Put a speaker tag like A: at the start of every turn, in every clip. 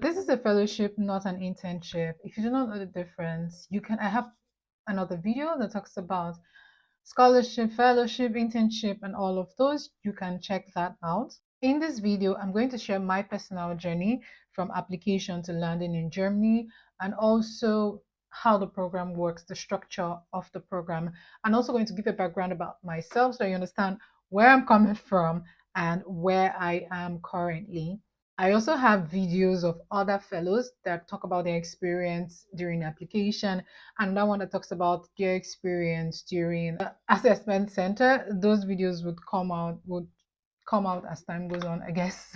A: This is a fellowship, not an internship. If you do not know the difference, I have another video that talks about scholarship, fellowship, internship, and all of those. You can check that out. In this video, I'm going to share my personal journey from application to landing in Germany, and also how the program works, the structure of the program. I'm also going to give a background about myself so you understand where I'm coming from and where I am currently. I also have videos of other fellows that talk about their experience during application, and that one that talks about their experience during the assessment center. Those videos would come out as time goes on, I guess.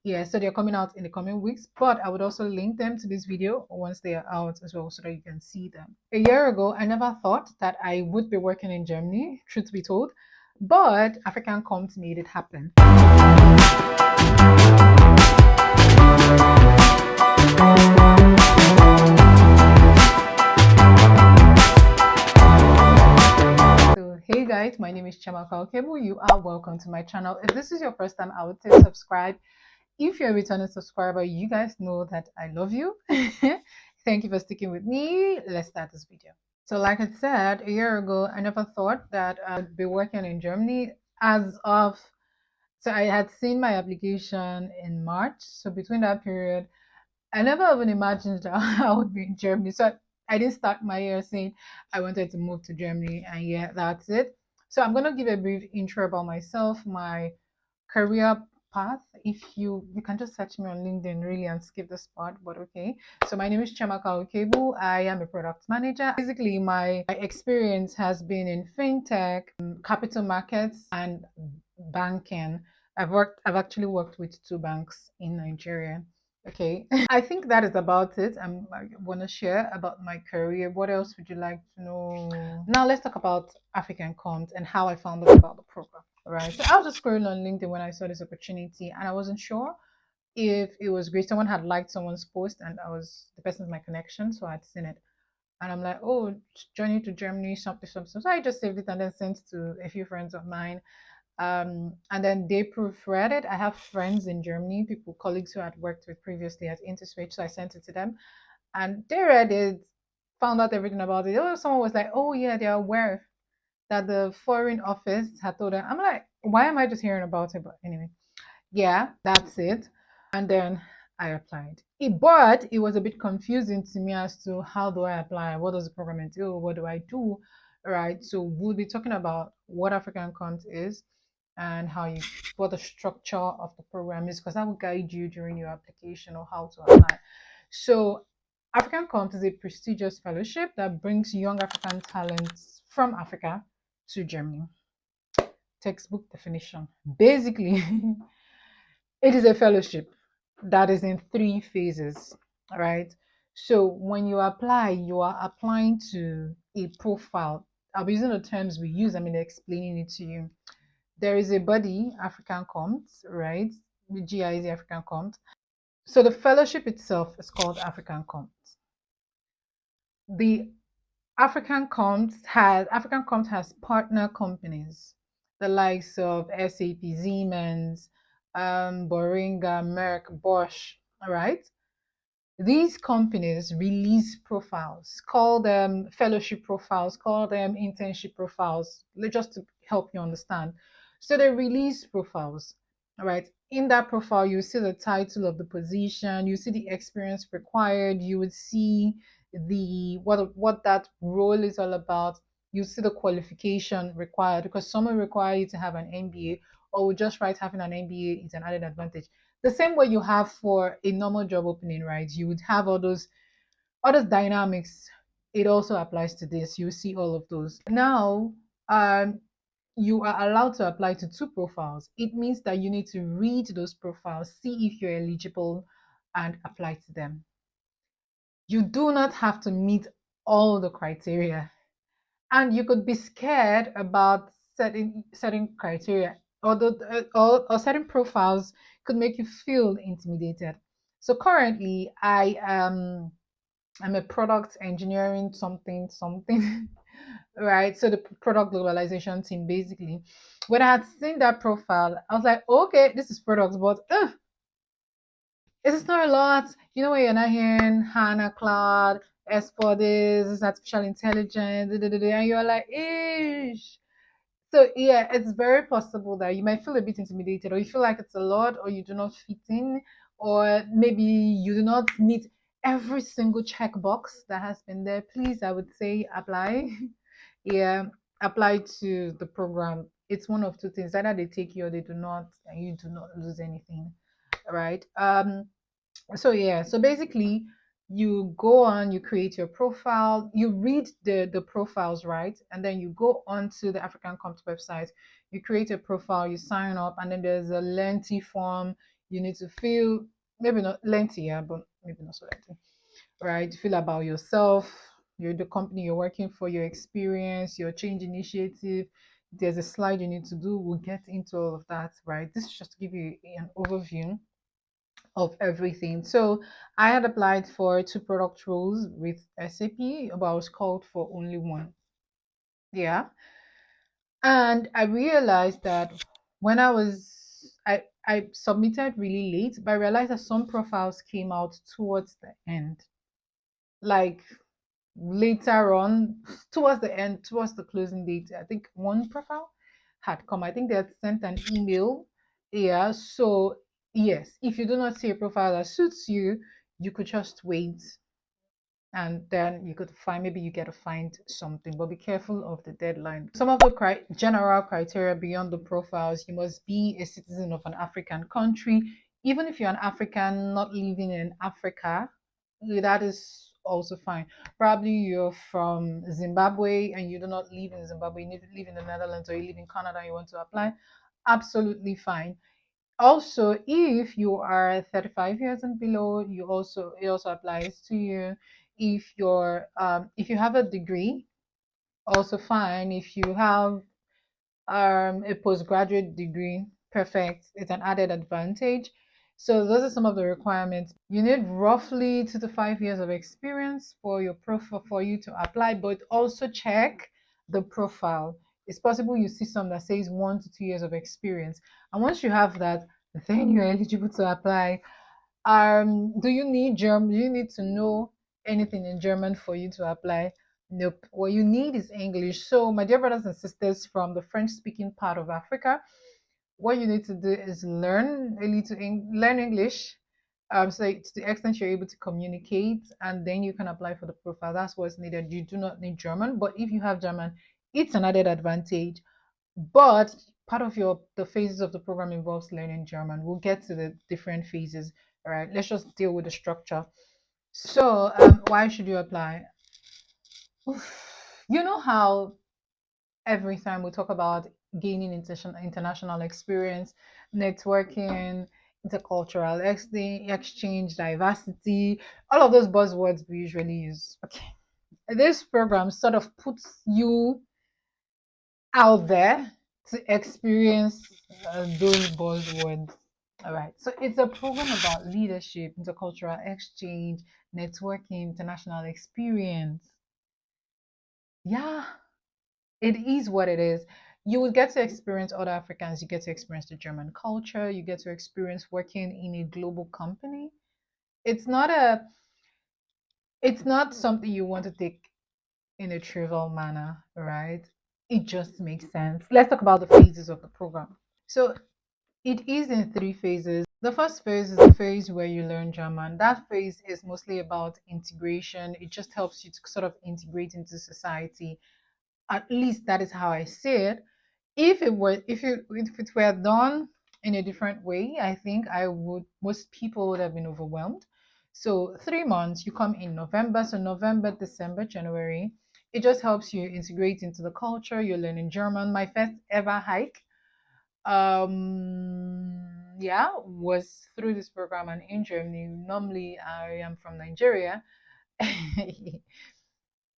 A: Yeah, so they're coming out in the coming weeks, but I would also link them to this video once they are out as well so that you can see them. A year ago, I never thought that I would be working in Germany, truth be told, but African Compt made it happen. Hey guys, my name is Chiamaka Okebo. You are welcome to my channel. If this is your first time, I would say subscribe. If you're a returning subscriber, you guys know that I love you. Thank you for sticking with me. Let's start this video. So like I said, a year ago, I never thought that I'd be working in Germany so I had seen my application in March. So between that period, I never even imagined that I would be in Germany. So I didn't start my year saying I wanted to move to Germany, and yeah, that's it. So I'm gonna give a brief intro about myself, my career path. If you can just search me on LinkedIn really and skip this part, but okay. So my name is Chiamaka Okebu. I am a product manager. Basically, my experience has been in fintech, capital markets, and banking. I've actually worked with two banks in Nigeria. Okay, I think that is about it. I want to share about my career. What else would you like to know? Now let's talk about African Compt and how I found out about the program. All right, so I was just scrolling on LinkedIn when I saw this opportunity, and I wasn't sure if it was great. Someone had liked someone's post, and the person's my connection, so I'd seen it, and I'm like, oh, journey to Germany, something, something. So I just saved it and then sent to a few friends of mine, and then they proofread it. I have friends in Germany, people, colleagues who I had worked with previously at Interswitch, so I sent it to them, and they read it, found out everything about it. Oh, someone was like, "Oh yeah, they're aware that the foreign office had told them." I'm like, "Why am I just hearing about it?" But anyway, yeah, that's it. And then I applied. But it was a bit confusing to me as to how do I apply? What does the program entail? What do I do? Right. So we'll be talking about what African Compt is and what the structure of the program is, because that will guide you during your application or how to apply. So African Compt is a prestigious fellowship that brings young African talents from Africa to Germany. Textbook definition. Basically, it is a fellowship that is in 3 phases. All right. So when you apply, you are applying to a profile. I'll be using the terms we use. I mean, explaining it to you. There is a body, African Compt, right? The GI is the African Compt. So the fellowship itself is called African Compt. The African Compt has partner companies, the likes of SAP, Siemens, Boringa, Merck, Bosch. All right. These companies release profiles, call them fellowship profiles, call them internship profiles, just to help you understand. So they release profiles, all right? In that profile, you see the title of the position, you see the experience required, you would see what that role is all about, you see the qualification required, because some will require you to have an MBA, or just right having an MBA is an added advantage. The same way you have for a normal job opening, right? You would have all those dynamics. It also applies to this. You see all of those. Now, you are allowed to apply to 2 profiles. It means that you need to read those profiles, see if you're eligible, and apply to them. You do not have to meet all the criteria, and you could be scared about certain criteria, although or certain profiles could make you feel intimidated. So currently I'm a product engineering something something right? So the product globalization team. Basically, when I had seen that profile, I was like, okay, this is products, but It's not a lot. You know, when you're not hearing Hannah Cloud, S for this artificial intelligence, and you're like, ish. So yeah, it's very possible that you might feel a bit intimidated, or you feel like it's a lot, or you do not fit in, or maybe you do not meet every single checkbox that has been there. Please, I would say apply. Yeah, apply to the program. It's one of two things: either they take you or they do not, and you do not lose anything, right? So yeah, so basically you go on, you create your profile, you read the profiles, right? And then you go on to the African Compt website, you create a profile, you sign up, and then there's a lengthy form you need to fill. Maybe not lengthy, yeah, but maybe not so lengthy, right? Feel about yourself, the company you're working for, your experience, your change initiative. There's a slide you need to do. We'll get into all of that, right? This is just to give you an overview of everything. So I had applied for two product roles with SAP, but I was called for only one. Yeah. And I realized that when I submitted really late, but I realized that some profiles came out towards the end. Like later on, towards the end, towards the closing date, I think one profile had come. I think they had sent an email. Yeah. So yes, if you do not see a profile that suits you, you could just wait, and then you could find, maybe you get to find something, but be careful of the deadline. Some of the general criteria beyond the profiles: you must be a citizen of an African country. Even if you're an African not living in Africa, that is also fine. Probably you're from Zimbabwe and you do not live in Zimbabwe, you live in the Netherlands, or you live in Canada and you want to apply, absolutely fine. Also, if you are 35 years and below, it also applies to you. If you have a degree, also fine. If you have a postgraduate degree, perfect. It's an added advantage. So those are some of the requirements. You need roughly 2 to 5 years of experience for your profile for you to apply, but also check the profile. It's possible you see some that says 1 to 2 years of experience. And once you have that, then you're eligible to apply. Do you need German? Do you need to know anything in German for you to apply? Nope. What you need is English. So, my dear brothers and sisters from the French-speaking part of Africa, what you need to do is learn English. So to the extent you're able to communicate, and then you can apply for the profile. That's what's needed. You do not need German, but if you have German, it's an added advantage. But part of the phases of the program involves learning German. We'll get to the different phases. All right, let's just deal with the structure. So, why should you apply? You know how every time we talk about gaining international experience, networking, intercultural exchange, diversity, all of those buzzwords we usually use. Okay, this program sort of puts you out there to experience those buzzwords. All right. So it's a program about leadership, intercultural exchange, networking, international experience. Yeah, it is what it is. You will get to experience other Africans, you get to experience the German culture, you get to experience working in a global company. It's not a it's not something you want to take in a trivial manner, right? It just makes sense. Let's talk about the phases of the program. So it is in three phases. The first phase is the phase where you learn German. That phase is mostly about integration. It just helps you to sort of integrate into society. At least that is how I see it. If it were done in a different way, I think I would most people would have been overwhelmed. So 3 months, you come in November, so November, December, January. It just helps you integrate into the culture. You're learning German. My first ever hike, yeah, was through this program and in Germany. Normally I am from Nigeria.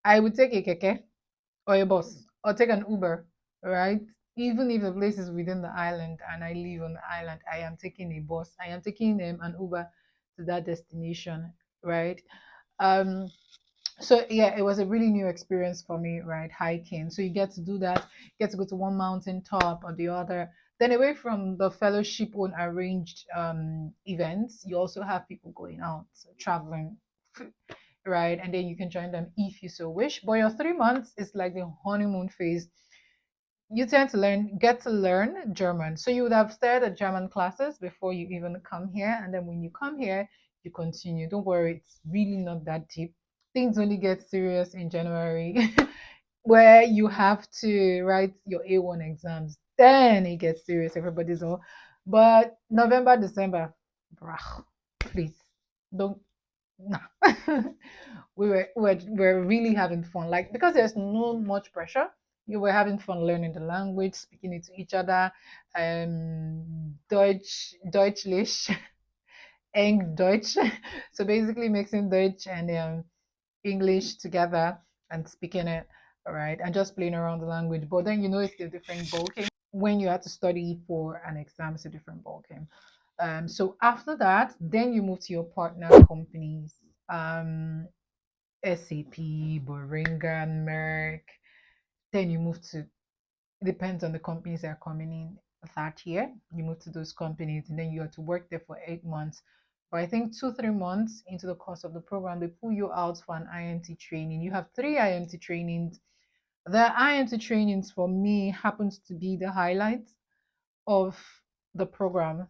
A: I would take a keke or a bus or take an Uber, right? Even if the place is within the island and I live on the island, I am taking a bus. I am taking an Uber to that destination, right? Um, so yeah, it was a really new experience for me, right? Hiking. So you get to do that, get to go to one mountain top or the other. Then away from the fellowship on arranged events, you also have people going out, traveling, right? And then you can join them if you so wish. But your 3 months is like the honeymoon phase. You tend to get to learn German. So you would have started German classes before you even come here. And then when you come here, you continue. Don't worry, it's really not that deep. Things only get serious in January, where you have to write your A1 exams. Then it gets serious. Everybody's all. But November, December, brah, please don't. Nah. we were really having fun. Like, because there's no much pressure, you were having fun learning the language, speaking it to each other. Deutschlich, Eng Deutsch. So basically mixing Deutsch and English together and speaking it, all right, and just playing around the language. But then it's a different ballgame. When you have to study for an exam, it's a different ballgame. So after that, then you move to your partner companies, um, SAP, Boringa, Merck. Then you move to, it depends on the companies that are coming in that year. You move to those companies and then you have to work there for 8 months. But I think 2, 3 months into the course of the program, they pull you out for an IMT training. You have 3 IMT trainings. The IMT trainings for me happens to be the highlight of the program.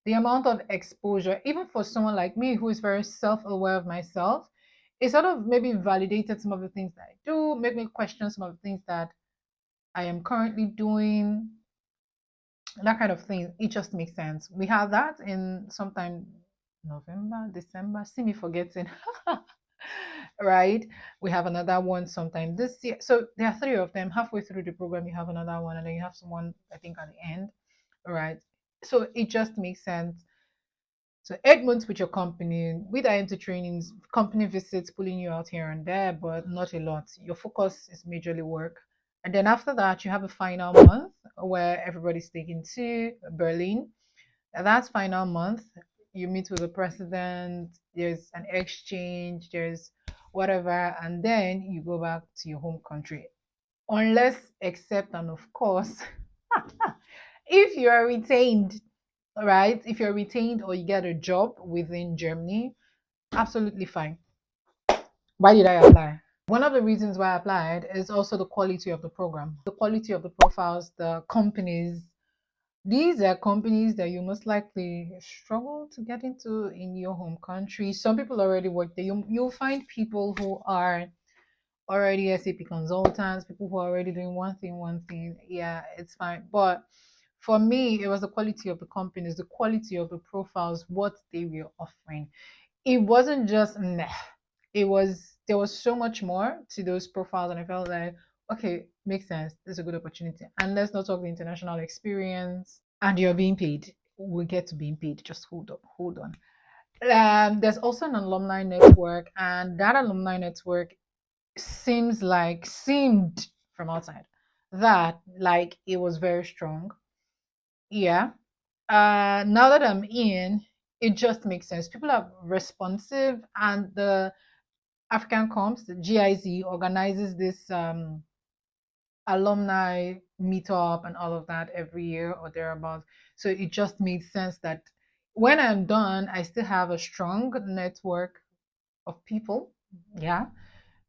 A: The amount of exposure, even for someone like me who is very self-aware of myself, it sort of maybe validated some of the things that I do, make me question some of the things that I am currently doing, that kind of thing. It just makes sense. We have that in sometime November, December. See me forgetting. Right? We have another one sometime this year. So there are three of them. Halfway through the program, you have another one, and then you have someone, I think, at the end. All right. So it just makes sense. So 8 months with your company, with IMT trainings, company visits, pulling you out here and there, but not a lot. Your focus is majorly work. And then after that, you have a final month where everybody's taken to Berlin. And that's final month. You meet with the president, there's an exchange, there's whatever, and then you go back to your home country. Unless, except, and of course, if you are retained, right? If you're retained or you get a job within Germany, absolutely fine. Why did I apply? One of the reasons why I applied is also the quality of the program, the quality of the profiles, the companies. These are companies that you most likely struggle to get into in your home country. Some people already work there. You'll find people who are already SAP consultants, people who are already doing one thing. Yeah, it's fine. But for me, it was the quality of the companies, the quality of the profiles, what they were offering. It wasn't just meh. It was, there was so much more to those profiles, and I felt like, okay, makes sense. This is a good opportunity. And let's not talk the international experience. And you're being paid. We'll get to being paid. Just hold on, hold on. There's also an alumni network, and that alumni network seemed from outside that like it was very strong. Yeah. Now that I'm in, it just makes sense. People are responsive, and the African Comps, the GIZ, organizes this alumni meetup and all of that every year or thereabouts. So it just made sense that when I'm done, I still have a strong network of people, yeah,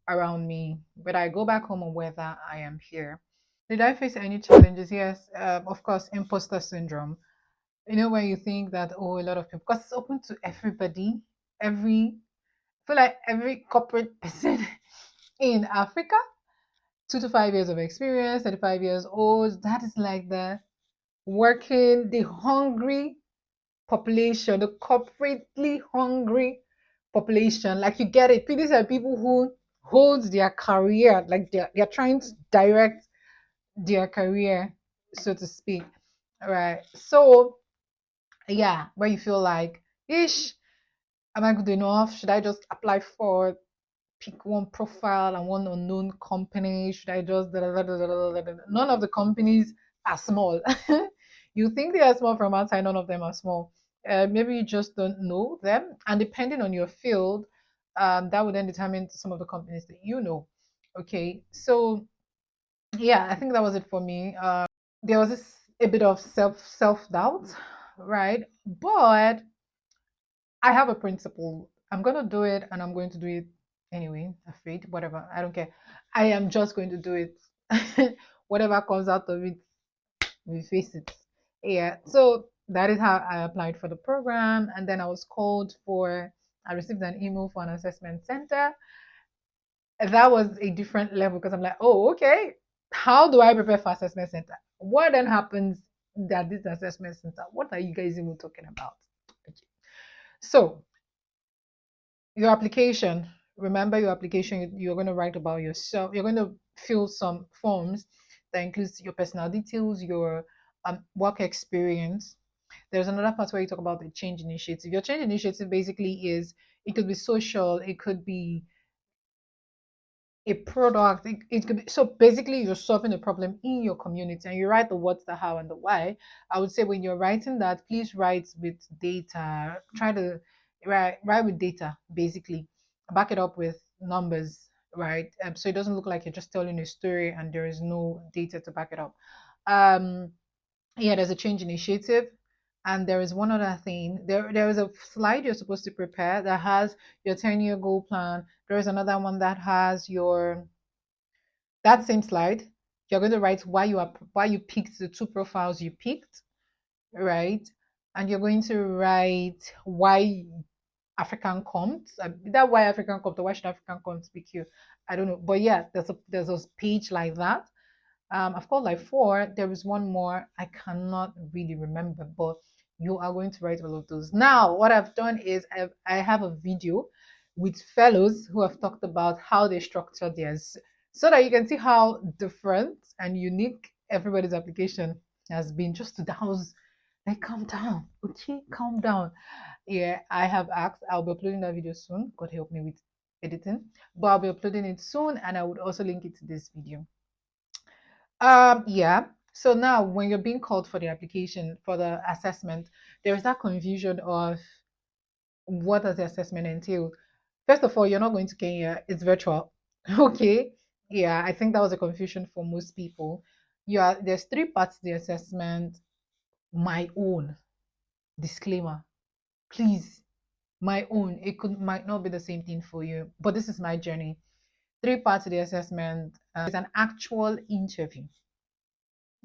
A: around me. Whether I go back home or whether I am here. Did I face any challenges? Yes, of course, imposter syndrome. When you think that, oh, a lot of people, because it's open to everybody, I feel like every corporate person in Africa, 2 to 5 years of experience, 35 years old, that is like the working, the hungry population, the corporately hungry population. Like, you get it. These are people who hold their career, like they're trying to direct their career, so to speak. All right. So yeah, where you feel like, ish, am I good enough? Should I just apply for pick one profile and one unknown company? Should I just none of the companies are small. You think they are small from outside, none of them are small. Maybe you just don't know them, and depending on your field, that would then determine some of the companies that you know. Okay, so yeah, I think that was it for me. There was this a bit of self-doubt, right? But I have a principle. I'm gonna do it and I'm going to do it anyway, afraid, whatever. I don't care. I am just going to do it. Whatever comes out of it, we face it. Yeah. So that is how I applied for the program. And then I received an email for an assessment center. That was a different level because I'm like, oh, okay. How do I prepare for assessment center? What then happens at this assessment center? What are you guys even talking about? Okay. So your application, remember your application, you're going to write about yourself. You're going to fill some forms that includes your personal details, your work experience. There's another part where you talk about the change initiative. Your change initiative basically is, it could be social, it could be a product. It could be, so basically you're solving a problem in your community and you write the what's, the how, and the why. I would say when you're writing that, please write with data. Try to write with data, basically. Back it up with numbers, right? So it doesn't look like you're just telling a story and there is no data to back it up. um yeah, there's a change initiative. And there is one other thing. There is a slide you're supposed to prepare that has your 10-year goal plan. There is another one that has your, that same slide. You're going to write why you picked the two profiles you picked, right? And you're going to write why African Kommt. That why African Kommt, or why should African Kommt speak you? I don't know. But yeah, there's a page like that. I've got like four. There is one more. I cannot really remember, but you are going to write all of those. Now, what I've done is I have a video with fellows who have talked about how they structure theirs so that you can see how different and unique everybody's application has been. Just to house, like, calm down, okay, calm down. Yeah, I have asked. I'll be uploading that video soon. God help me with editing, but I'll be uploading it soon, and I would also link it to this video. Yeah. So now when you're being called for the application for the assessment, there is that confusion of what does the assessment entail. First of all, you're not going to Kenya, it's virtual. Okay. Yeah, I think that was a confusion for most people. There's three parts to the assessment. My own disclaimer, please. My own. Might not be the same thing for you, but this is my journey. Three parts of the assessment. It's an actual interview.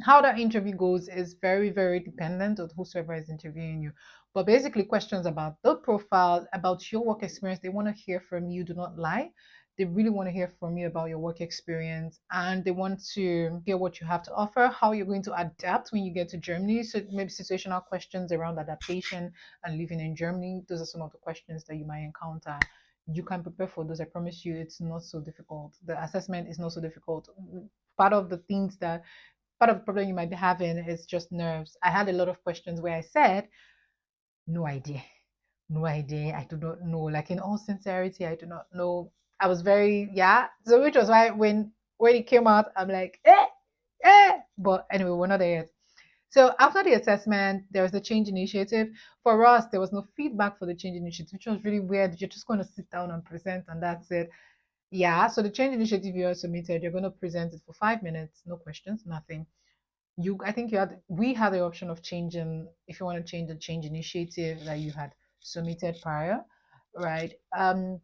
A: How that interview goes is very, very dependent on whosoever is interviewing you. But basically, questions about the profile, about your work experience. They want to hear from you. Do not lie. They really want to hear from you about your work experience, and they want to hear what you have to offer, how you're going to adapt when you get to Germany. So maybe situational questions around adaptation and living in Germany. Those are some of the questions that you might encounter. You can prepare for those. I promise you, it's not so difficult. The assessment is not so difficult. Part of the things that Part of the problem you might be having is just nerves. I had a lot of questions where I said, no idea, no idea. I do not know. Like, in all sincerity, I do not know. I was very, yeah. So which was why when it came out, I'm like, eh. But anyway, we're not there yet. So after the assessment, there was the change initiative. For us, there was no feedback for the change initiative, which was really weird. You're just going to sit down and present, and that's it. Yeah. So the change initiative you submitted, you're going to present it for 5 minutes, no questions, nothing. I think we had the option of changing, if you want to change the change initiative that you had submitted prior, right? And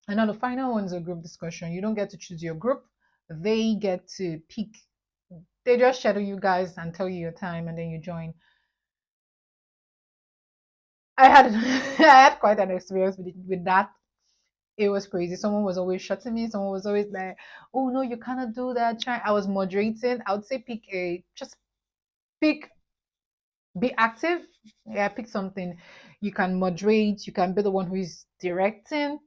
A: now the final one is a group discussion. You don't get to choose your group. They get to pick. They just schedule you guys and tell you your time, and then you join. I had I had quite an experience with that. It was crazy. Someone was always shutting me. Someone was always like, "Oh no, you cannot do that." I was moderating. I would say pick be active. Yeah, pick something. You can moderate. You can be the one who is directing,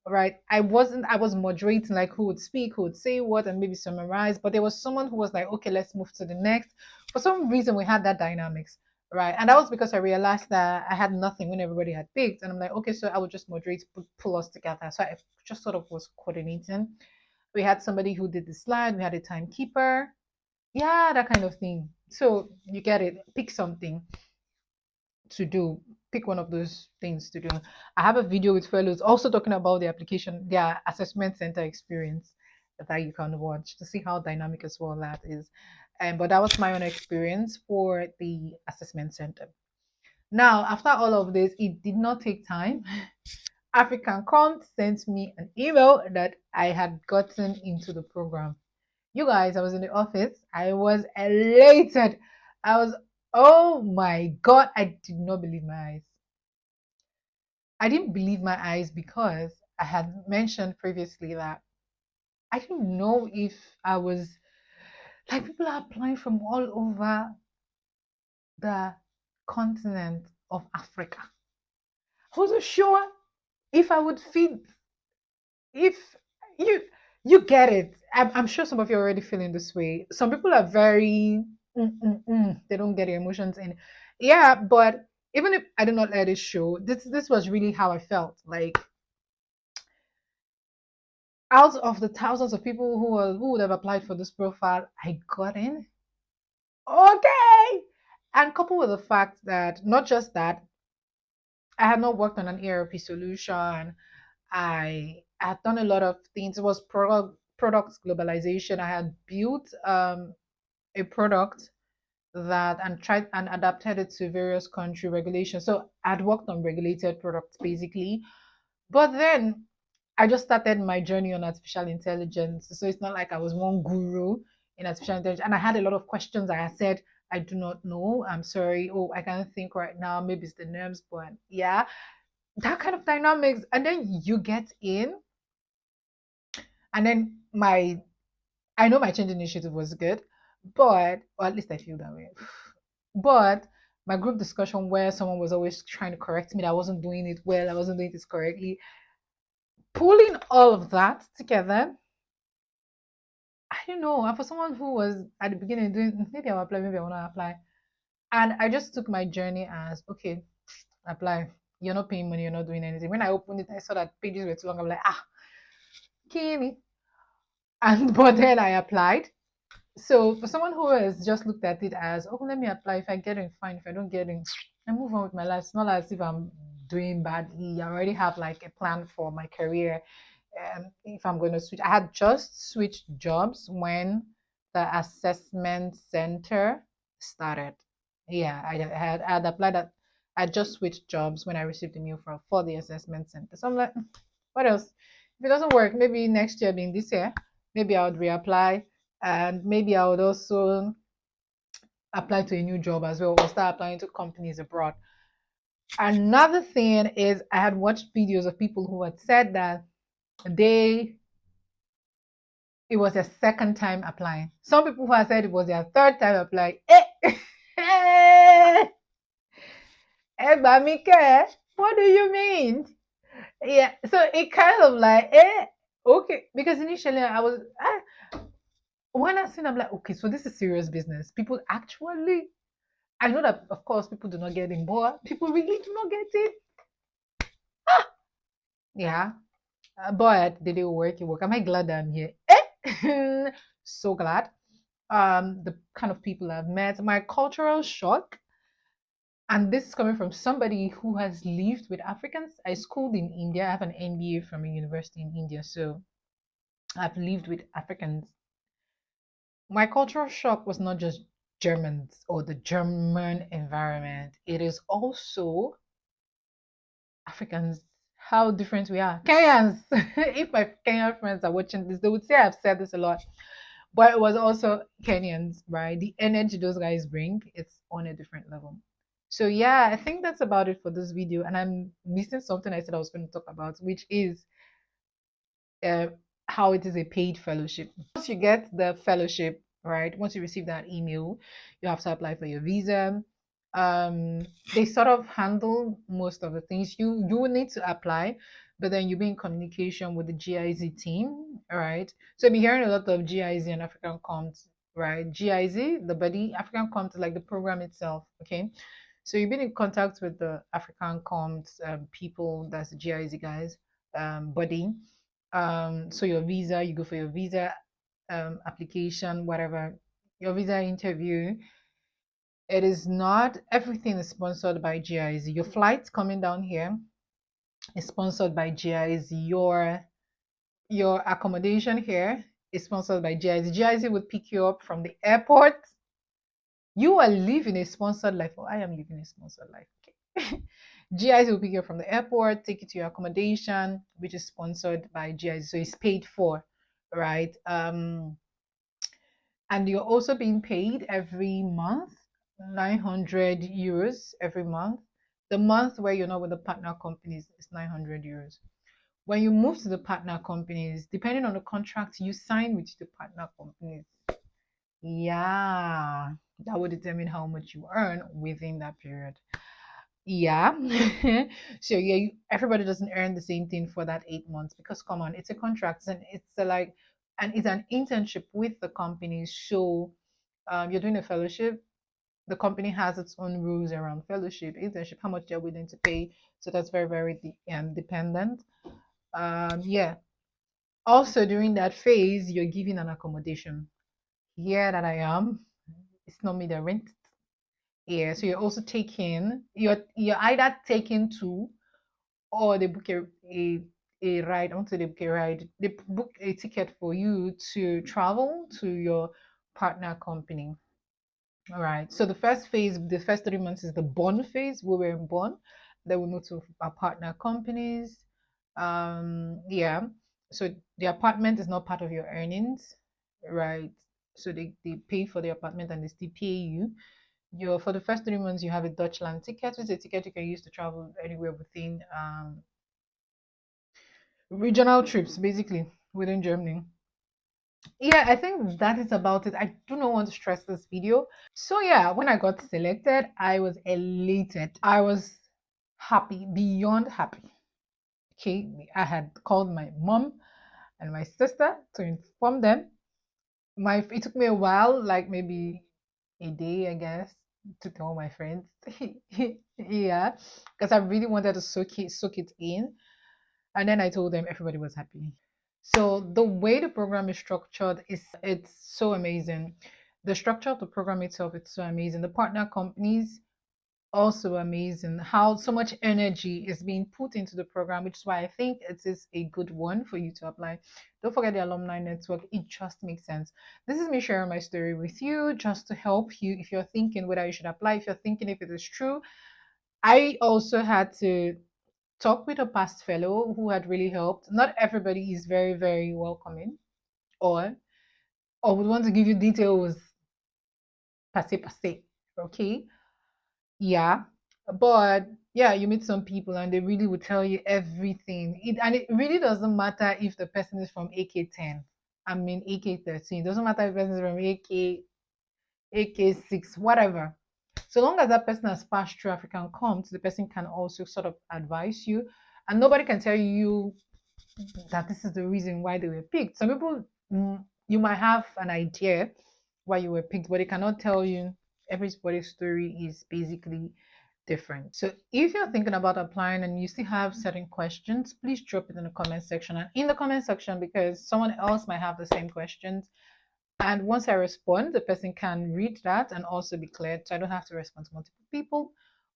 A: right? I was moderating, like who would speak, who would say what, and maybe summarize. But there was someone who was like, okay, let's move to the next. For some reason, we had that dynamics, right? And that was because I realized that I had nothing when everybody had picked, and I'm like, okay, so I would just moderate, pull us together. So I just sort of was coordinating. We had somebody who did the slide. We had a timekeeper. Yeah, that kind of thing. So you get it. Pick something to do. Pick one of those things to do. I have a video with fellows also talking about the application, their assessment center experience that you can watch to see how dynamic as well that is. but that was my own experience for the assessment center. Now, after all of this, it did not take time. African Compt sent me an email that I had gotten into the program. You guys, I was in the office. I was elated. I was, oh my God, I did not believe my eyes. I didn't believe my eyes because I had mentioned previously that I didn't know if I was like people are applying from all over the continent of Africa. I wasn't sure if I would fit, if you you get it. I'm sure some of you are already feeling this way. Some people are very they don't get their emotions in. Yeah, but even if I did not let it show, this was really how I felt. Like out of the thousands of people who would have applied for this profile, I got in. Okay. And coupled with the fact that not just that, I had not worked on an ERP solution. I had done a lot of things. It was product globalization. I had built a product that and tried and adapted it to various country regulations. So I'd worked on regulated products basically. But then I just started my journey on artificial intelligence. So it's not like I was one guru in artificial intelligence. And I had a lot of questions. I had said, I do not know. I'm sorry. Oh, I can't think right now. Maybe it's the nerves, but yeah, that kind of dynamics. And then you get in, and then I know my change initiative was good, but or at least I feel that way. But my group discussion where someone was always trying to correct me that I wasn't doing it well, I wasn't doing this correctly, pulling all of that together, I don't know. And for someone who was at the beginning doing maybe I'll apply, maybe I want to apply. And I just took my journey as okay, apply. You're not paying money, you're not doing anything. When I opened it, I saw that pages were too long. I'm like, kill me. And but then I applied. So for someone who has just looked at it as, oh, let me apply. If I get in, fine. If I don't get in, I move on with my life. It's not as if I'm doing badly. I already have like a plan for my career. If I'm going to switch, I had just switched jobs when the assessment center started. Yeah, I had applied that. I just switched jobs when I received the mail for the assessment center. So I'm like, what else? If it doesn't work, maybe next year, being this year, maybe I would reapply, and maybe I would also apply to a new job as well, or start applying to companies abroad. Another thing is I had watched videos of people who had said that they it was their second time applying. Some people who had said it was their third time applying. What do you mean? Yeah, so it kind of like okay, because initially I was when I seen I'm like, okay, so this is serious business. People actually, I know that of course people do not get in, but people really do not get it. Yeah, but did it work? It worked. Am I glad that I'm here? So glad. The kind of people I've met, my cultural shock, and this is coming from somebody who has lived with Africans. I schooled in India. I have an MBA from a university in India, so I've lived with Africans. My cultural shock was not just Germans or the German environment, it is also Africans, how different we are. Kenyans, if my Kenyan friends are watching this, they would say I've said this a lot, but it was also Kenyans, right? The energy those guys bring, it's on a different level. So yeah, I think that's about it for this video. And I'm missing something I said I was going to talk about, which is uh, how it is a paid fellowship. Once you get the fellowship, right? Once you receive that email, you have to apply for your visa. They sort of handle most of the things. You will need to apply, but then you'll be in communication with the GIZ team, all right? So you'll be hearing a lot of GIZ and African Compt, right? GIZ, the body, African Compt is like the program itself, okay? So you've been in contact with the African Compt people, that's the GIZ guys, body. So your visa, you go for your visa application, whatever, your visa interview. It is not everything is sponsored by GIZ. Your flight coming down here is sponsored by GIZ. Your accommodation here is sponsored by GIZ. GIZ would pick you up from the airport. You are living a sponsored life, or I am living a sponsored life. Okay. GIZ will pick you up from the airport, take you to your accommodation, which is sponsored by GIZ, so it's paid for, right? And you're also being paid every month, 900 euros every month. The month where you're not with the partner companies is 900 euros. When you move to the partner companies, depending on the contract you sign with the partner companies, yeah, that would determine how much you earn within that period. Yeah. So yeah, everybody doesn't earn the same thing for that 8 months because come on, it's a contract and it's an internship with the company. So you're doing a fellowship. The company has its own rules around fellowship, internship, how much they're willing to pay. So that's very, very dependent. Yeah. Also during that phase, you're giving an accommodation. Here that I am, it's not me that rent. Yeah, so you're also taking you're either taking two or they book a ride. I want to say they book a ride. They book a ticket for you to travel to your partner company. All right. So the first phase, the first 3 months is the bond phase. We were in bond. Then we move to our partner companies. Yeah. So the apartment is not part of your earnings, right? So they pay for the apartment and they still pay you. For the first 3 months you have a Dutchland ticket, which is a ticket you can use to travel anywhere within regional trips, basically within Germany. Yeah, I think that is about it. I do not want to stress this video. So yeah, when I got selected, I was elated. I was happy, beyond happy. Okay, I had called my mom and my sister to inform them. It took me a while, like maybe a day, I guess, to tell my friends. Yeah, because I really wanted to soak it in. And then I told them everybody was happy. So the way the program is structured is it's so amazing. The structure of the program itself is so amazing. The partner companies also amazing. How so much energy is being put into the program, which is why I think it is a good one for you to apply. Don't forget the alumni network. It just makes sense. This is me sharing my story with you just to help you if you're thinking whether you should apply, if you're thinking if it is true. I also had to talk with a past fellow who had really helped. Not everybody is very, very welcoming or would want to give you details per se. Okay. Yeah. But yeah, you meet some people and they really will tell you everything. And it really doesn't matter if the person is from AK10. I mean AK13. It doesn't matter if the person is from AK6, whatever. So long as that person has passed through African Compt, the person can also sort of advise you. And nobody can tell you that this is the reason why they were picked. Some people, you might have an idea why you were picked, but they cannot tell you. Everybody's story is basically different. So if you're thinking about applying and you still have certain questions, please drop it in the comment section. And in the comment section, because someone else might have the same questions. And once I respond, the person can read that and also be cleared. So I don't have to respond to multiple people.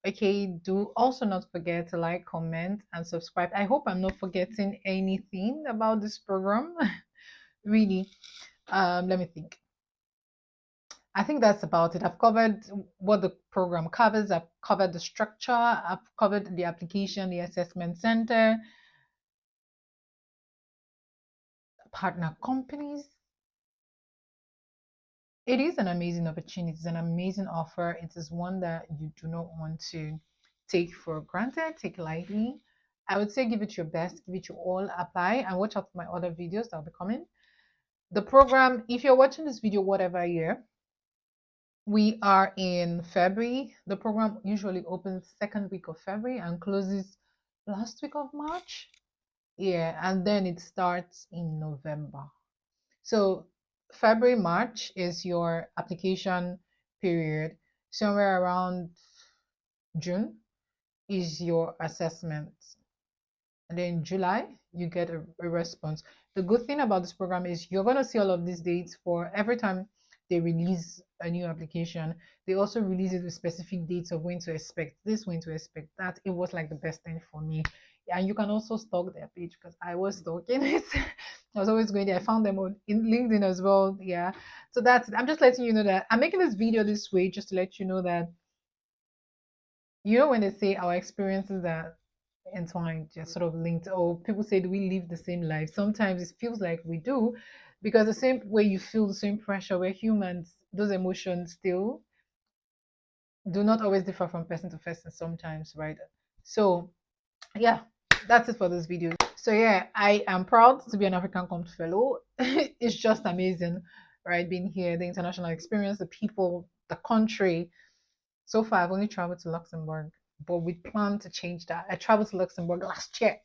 A: Okay, do also not forget to like, comment, and subscribe. I hope I'm not forgetting anything about this program. Really. Let me think. I think that's about it. I've covered what the program covers. I've covered the structure. I've covered the application, the assessment center, partner companies. It is an amazing opportunity. It's an amazing offer. It is one that you do not want to take for granted, take lightly. I would say give it your best, give it your all, apply, and watch out for my other videos that will be coming. The program, if you're watching this video, whatever year, we are in February. The program usually opens second week of February and closes last week of March. Yeah, and then it starts in November. So February, March is your application period. Somewhere around June is your assessment. And then in July, you get a response. The good thing about this program is you're going to see all of these dates for every time they release a new application. They also release it with specific dates of when to expect this, when to expect that. It was like the best thing for me. And you can also stalk their page because I was stalking it. I was always going there. I found them on in LinkedIn as well. Yeah. So that's it. I'm just letting you know that I'm making this video this way just to let you know that, when they say our experiences are entwined, just sort of linked, or people say, do we live the same life? Sometimes it feels like we do, because the same way you feel the same pressure, we're humans, those emotions still do not always differ from person to person sometimes, right? So yeah, that's it for this video. So yeah, I am proud to be an African Compt fellow. It's just amazing, right? Being here, the international experience, the people, the country. So far, I've only traveled to Luxembourg, but we plan to change that. I traveled to Luxembourg last year.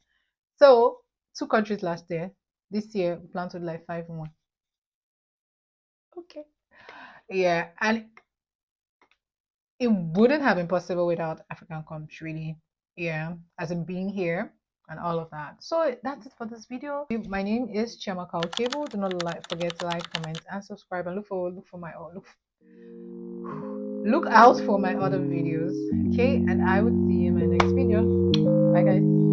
A: So, two countries last year. This year, we plan to do like five more. Okay. Yeah, and it wouldn't have been possible without African Compt, really. Yeah, as in being here and all of that. So that's it for this video. My name is Chiamaka Okebo. Do not forget to like, comment, and subscribe, and look out for my other videos. Okay, and I will see you in my next video. Bye, guys.